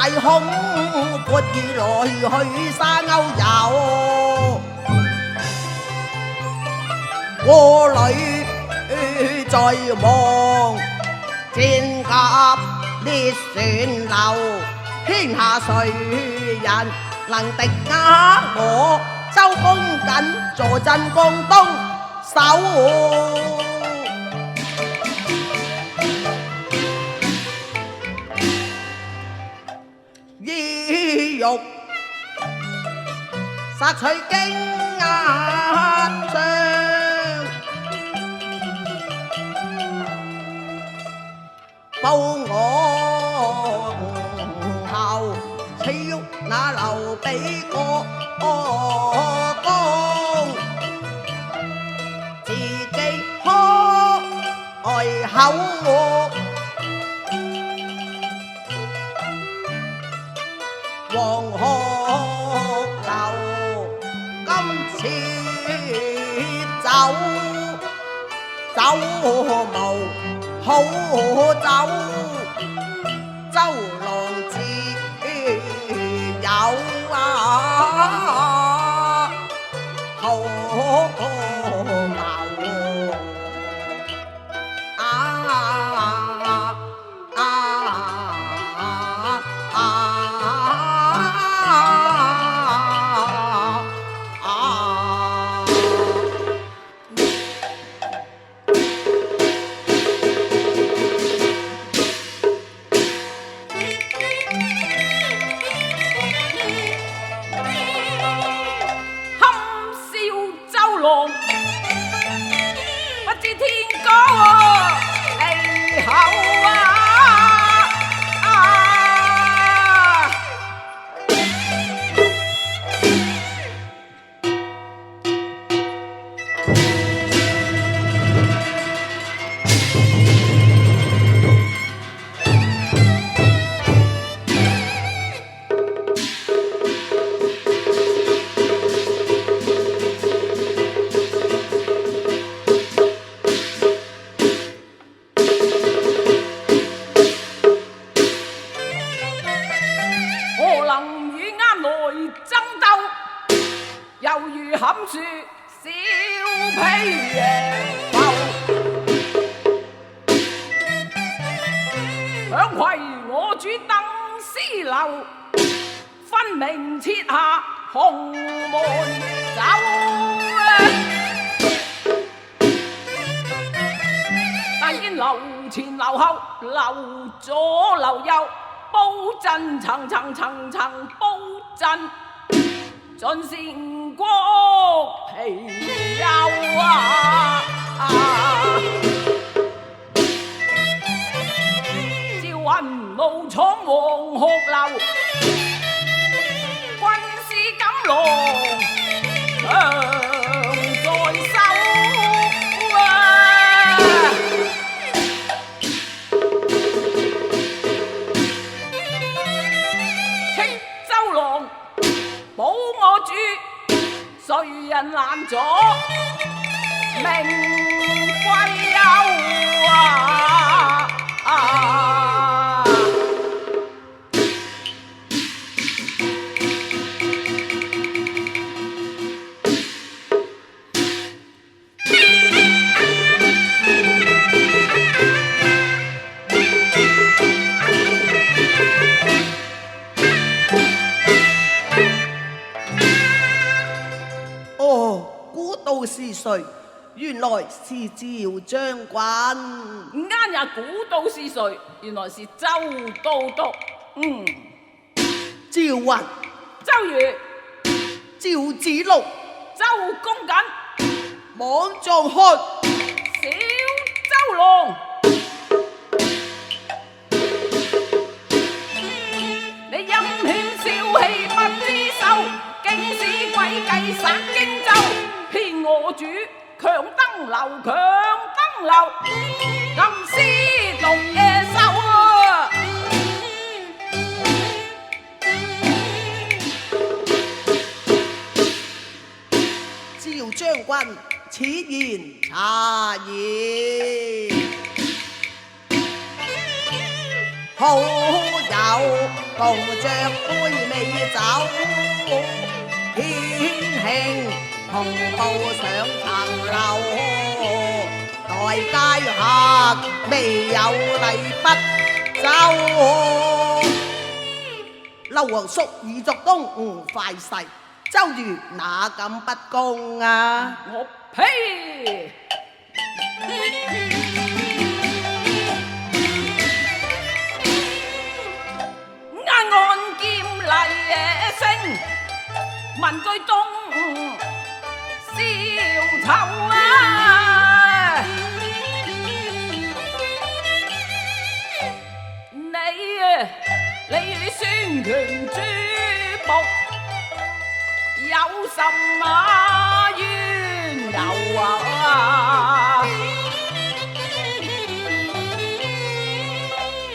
弟兄闊意來去沙鷗遊，過裏在望戰甲列船流，天下誰人能敵壓我？周公瑾坐鎮江東守，意欲殺取荊壓上，報我後豈喐那劉備過江，自己開口黃鶴樓，今次走無好走，周郎自有好謀猶如砍樹小皮野獸，強攜我主登絲樓，分明設下鴻門走。但見樓前樓後，樓左樓右，布陣層層層層布陣。盡是國皮幼朝雲怒闖黃鶴樓，軍師錦囊強在手青州郎保我主，誰人攔阻？名貴有是誰？原來是趙將軍。啱也估到是誰，原來是周都督。趙雲、周瑜、趙子龍、周公瑾、莽撞漢、小周郎。你陰險小氣不知羞，竟使詭計殺荊州。騙我主強登樓，強登樓，暗施毒野獸啊！趙將軍此言差矣，好友共着杯美酒，天慶同步上層樓，待街客未有禮不走。劉皇叔已作東快婿，周瑜哪敢不恭啊？我呸！按劍嚟聲，文句中消愁啊！你與孫權主僕有什麼冤仇啊？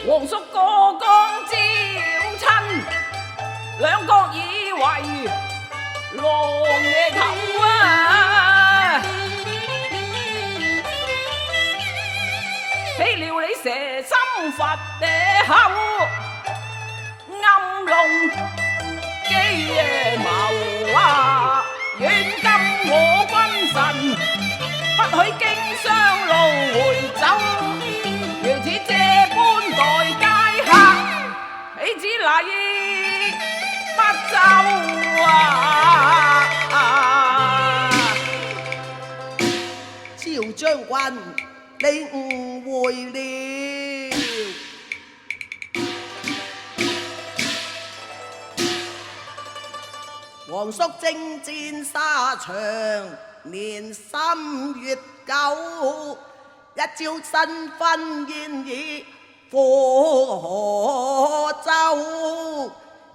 皇叔過江招親，兩國以為狼野頭啊！豈料你蛇心佛地口，暗龍機謀啊！願今我君臣，不許經商路回走。如此這般待街客，豈止禮不周啊！趙將軍，你誤會了。皇叔征戰沙場，年深月久，一朝新婚燕爾赴河州，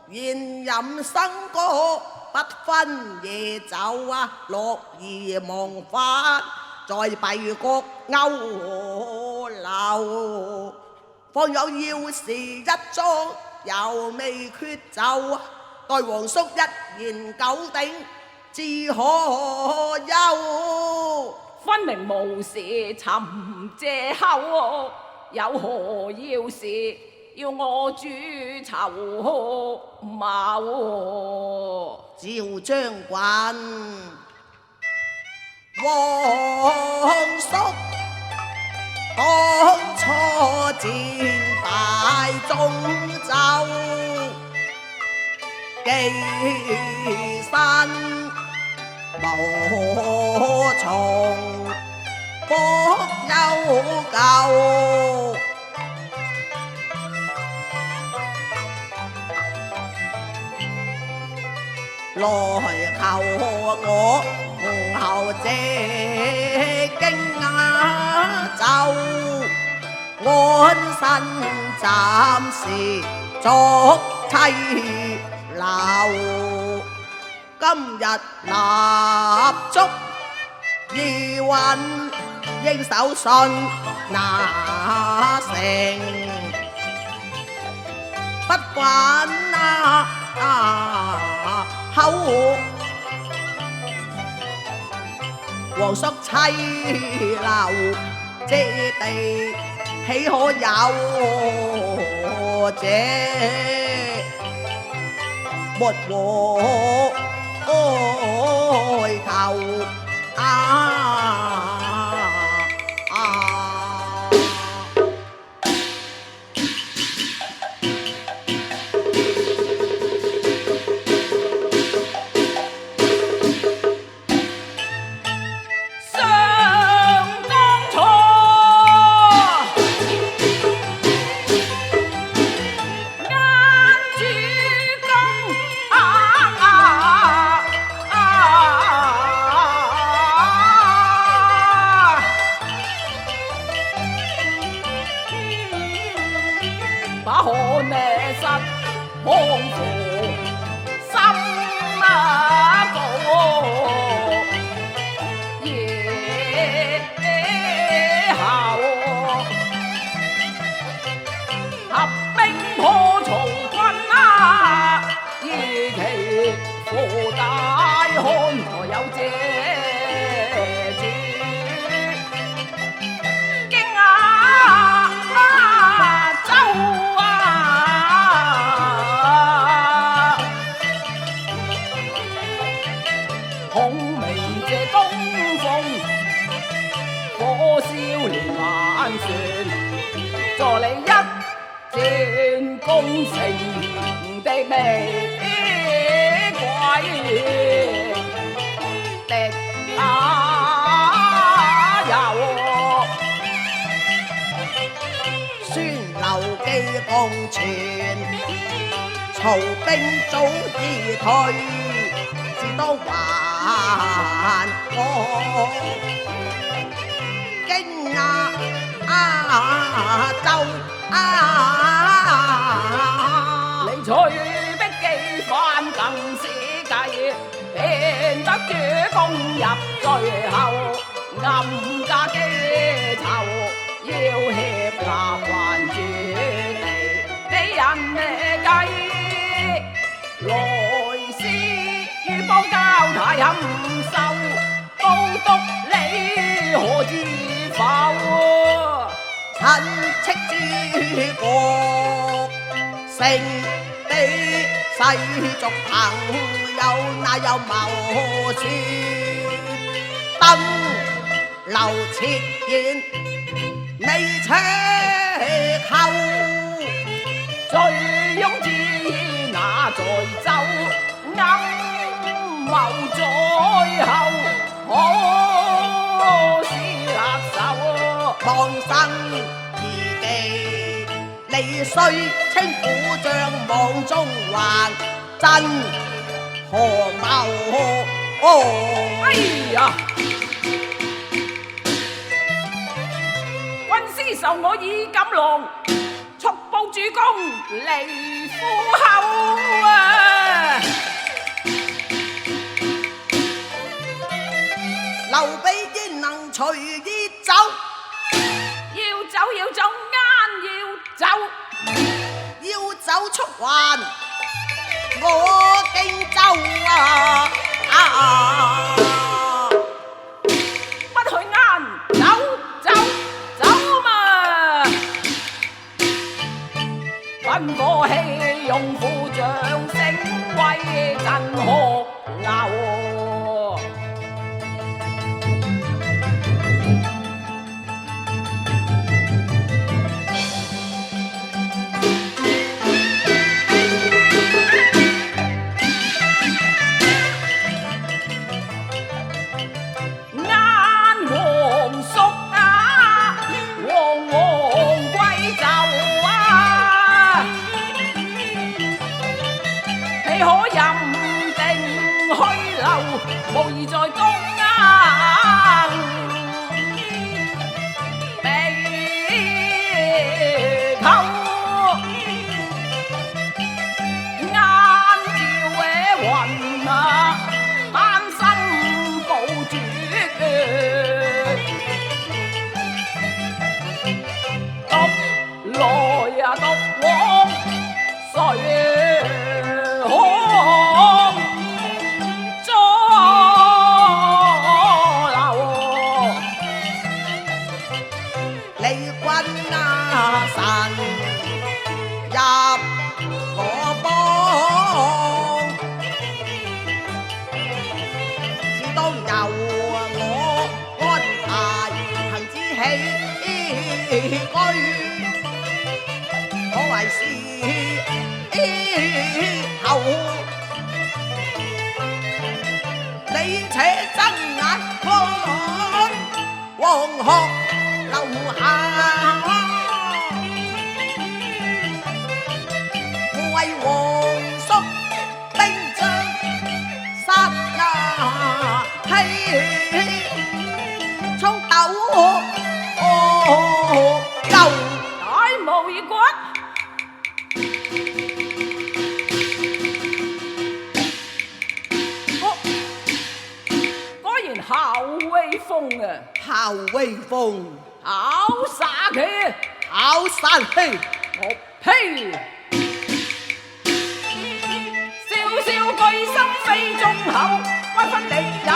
願飲笙歌不分夜酒啊，樂而忘返在敝國勾留。方有要事一樁，猶未決就，待皇叔一言九鼎，自可休。分明無事尋借口，有何要事要我主籌謀？趙將軍，皇叔當初戰敗中州，寄身無從福有救。來求我皇后借經走，安身暫時作妻留。今日立足意韻，應手信那成，不管口皇叔妻留這地，豈可有這沒回頭把可呢失康復心高，夜後合兵破曹軍以其赴大漢才有這主。驚周功成的美鬼的有孫劉記共存，曹兵早已退，只當還我驚亞洲你取逼記翻更是計，變得主公入最後，暗加基籌，要協立還住地，俾人計，來施於邦交太冚收，都督你何知否？親戚之國，勝比世俗朋友，哪有謀算？登樓設宴，未車後，醉翁之意那在酒，暗謀在後，可是辣手。望生義記，你須稱古將網中還真何謀？哎呀！軍師受我以錦囊，速報主公離府後啊！劉備焉能隨意走？要走要走，啱要走，要走速還我荊州不許啱走走走嘛！軍火氣用副將聲威震河流。無疑在東亞被扣，眼照雲啊，單身保住獨來啊獨往誰可？可謂是後，你且睜眼看黃河流下，為皇叔兵將殺呀氣，衝鬥大無耳骨，果然好威風啊！好威風，好殺氣，好殺氣，我呸！笑笑巨心非忠厚，不分敵友，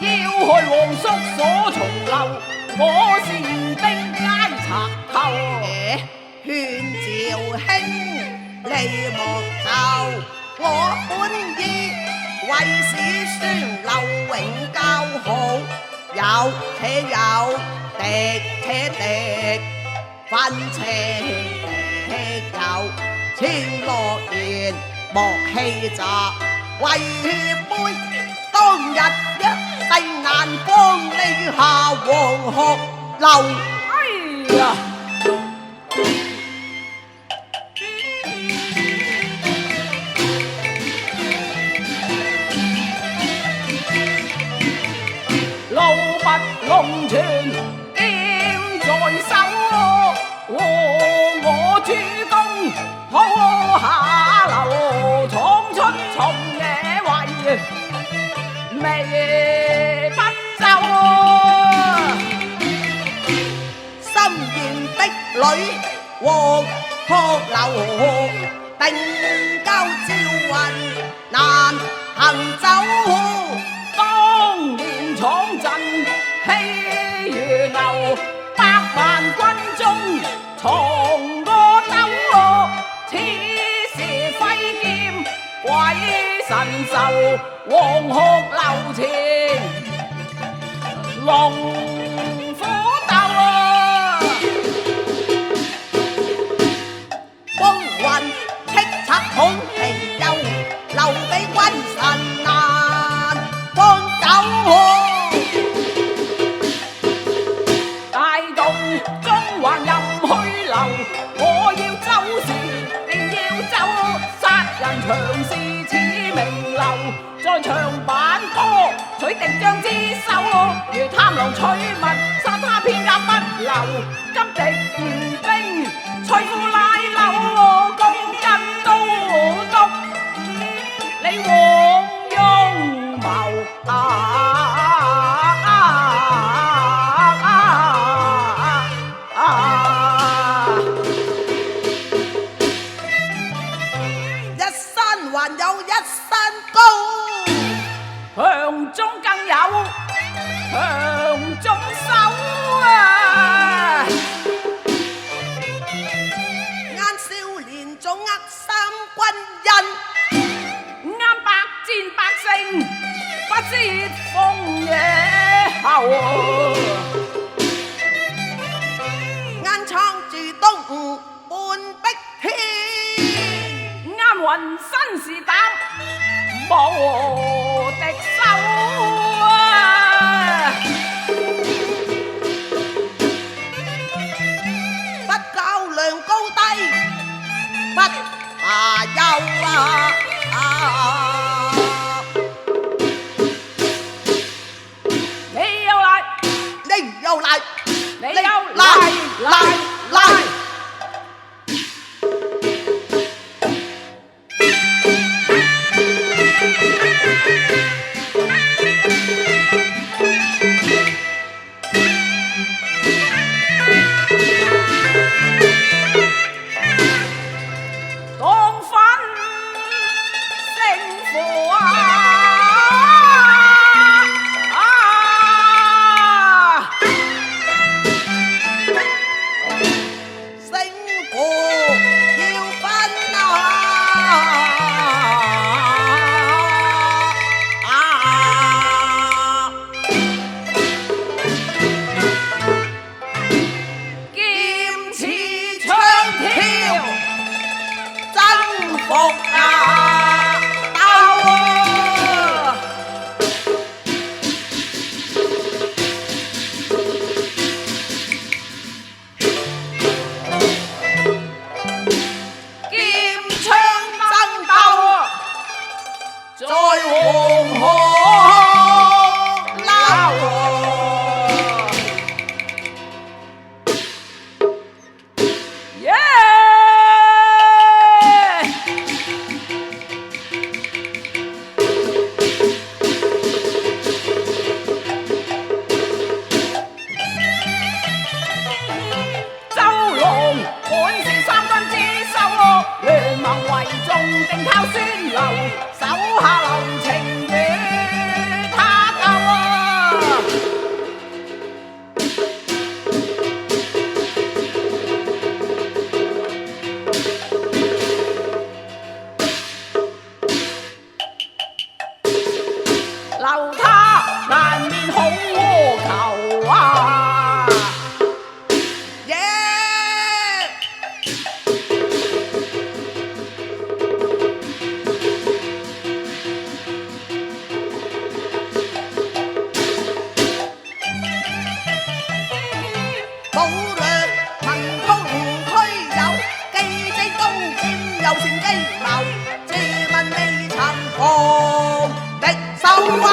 要害皇叔所從流，我是兵皆賊寇。勸趙兄你莫走，我本意為使孫劉永交好，有且有，敵且敵，分且敵有，千諾言莫欺詐，為杯當日一世眼光呢下黃鶴樓。哎呀！路不龍泉劍在手，和我主公好下流，闖出從野為微不就。心願的女黃鶴樓，定交朝雲難行走。當年闖陣欺如牛，百萬軍中藏個兜，此時揮劍鬼神獸，黃鶴樓前龍虎鬥啊！風雲叱咤恐其右，留俾君臣難放走。大動中環任去留，我要周時定要奏，殺人長事似名流，在長板坡取敵將之首，如貪狼取物殺他片甲不留，急敵兵隨父賴流，共人都督你黃庸謀一山還有一山高，向中更有向中手啊！啱少年總握三軍印，啱百戰百勝，不知風野後。啱撐住東吳半壁天，啱雲身是膽無敵手啊！不較量高低，不怕憂啊！你又嚟，你又嚟，你又嚟。當分勝負勝負要分啊！劍似槍挑，征服啊！鬥啊！劍槍爭鬥，在黃河撈。耶！周龍本是三軍之首，聯盟為重，定靠孫劉，手下留情與他鬥啊！留他難免好窩球啊！耶！有善機謀，自問未曾逢敵手啊！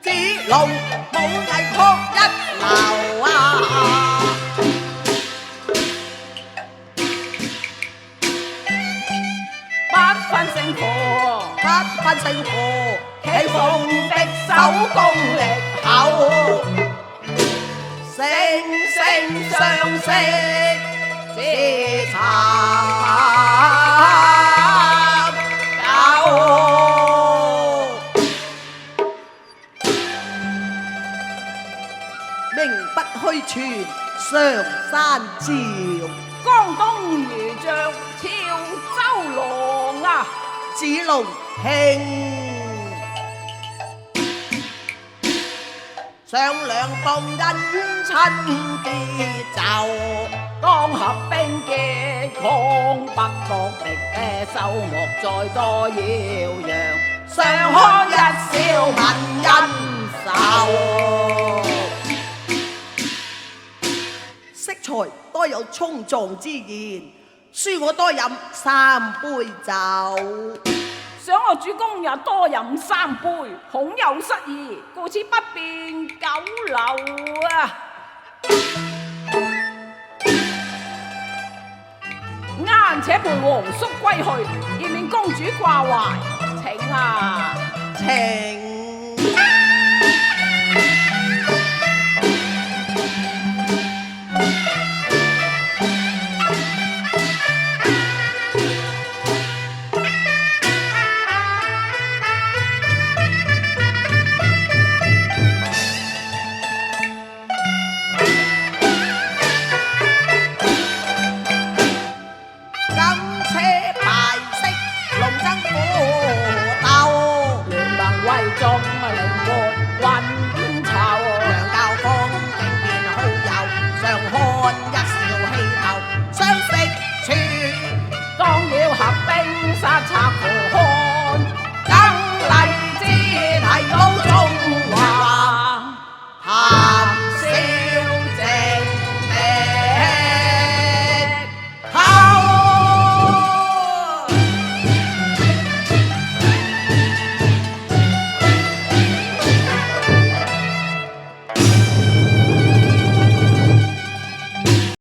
子龍武藝確一流啊！不分勝負，不分勝負，棋逢敵手功力厚，惺惺相惜自尋久。名不虛傳，上山照。江東如像潮州浪啊！子龍興，上梁傍恩親結就，當合兵結抗北國敵，收穫再多耀揚，上看一笑泯恩仇。適才多有衝撞之言，恕我多飲3杯酒。想我主公也多飲3杯，恐有失儀，故此不便久留啊！晏且陪皇叔歸去，以免公主掛懷。請啊！情。